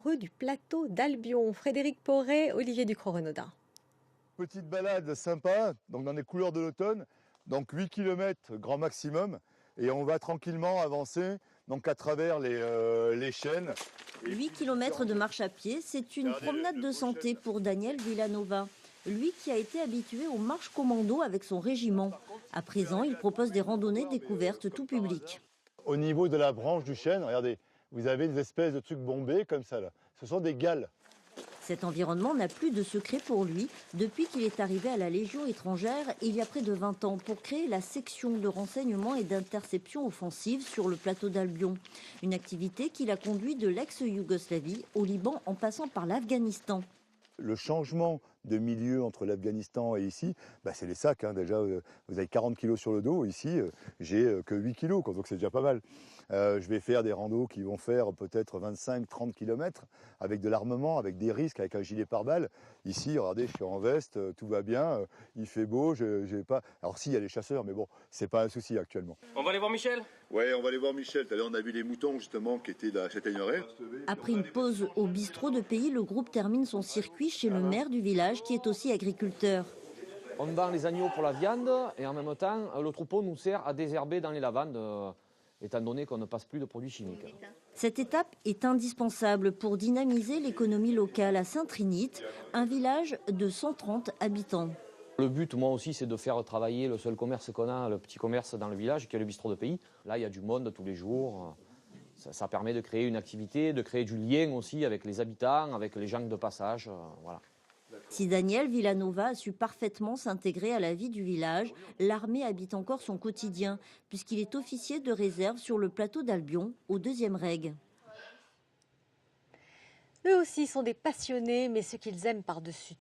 amoureux du plateau d'Albion. Frédéric Porret, Olivier Ducrot-Renaudin. Petite balade sympa, donc dans les couleurs de l'automne, donc 8 km grand maximum, et on va tranquillement avancer donc à travers les chênes. 8 km de marche à pied, c'est une promenade de santé pour Daniel Villanova. Lui qui a été habitué aux marches commando avec son régiment. À présent, il propose des randonnées découvertes tout public. Au niveau de la branche du chêne, regardez, vous avez des espèces de trucs bombés comme ça là. Ce sont des galles. Cet environnement n'a plus de secret pour lui depuis qu'il est arrivé à la Légion étrangère il y a près de 20 ans pour créer la section de renseignement et d'interception offensive sur le plateau d'Albion. Une activité qui l'a conduit de l'ex-Yougoslavie au Liban en passant par l'Afghanistan. Le changement de milieu entre l'Afghanistan et ici, c'est les sacs. Déjà, vous avez 40 kilos sur le dos. Ici, j'ai que 8 kilos, donc c'est déjà pas mal. Je vais faire des randos qui vont faire peut-être 25-30 km avec de l'armement, avec des risques, avec un gilet pare-balles. Ici, regardez, je suis en veste, tout va bien, il fait beau, j'ai pas... Alors si, il y a les chasseurs, mais bon, c'est pas un souci actuellement. On va aller voir Michel ? Ouais, on va aller voir Michel. Tout à l'heure, on a vu les moutons, justement, qui étaient de la châtaigneraie. Après une pause au bistrot de Pays, le groupe termine son circuit chez le maire du village, qui est aussi agriculteur. On vend les agneaux pour la viande et en même temps, le troupeau nous sert à désherber dans les lavandes, étant donné qu'on ne passe plus de produits chimiques. Cette étape est indispensable pour dynamiser l'économie locale à Saint-Trinite, un village de 130 habitants. Le but, moi aussi, c'est de faire travailler le seul commerce qu'on a, le petit commerce dans le village, qui est le bistrot de Pays. Là, il y a du monde tous les jours. Ça permet de créer une activité, de créer du lien aussi avec les habitants, avec les gens de passage. Voilà. Si Daniel Villanova a su parfaitement s'intégrer à la vie du village, l'armée habite encore son quotidien, puisqu'il est officier de réserve sur le plateau d'Albion, au 2e reg. Eux aussi sont des passionnés, mais ce qu'ils aiment par-dessus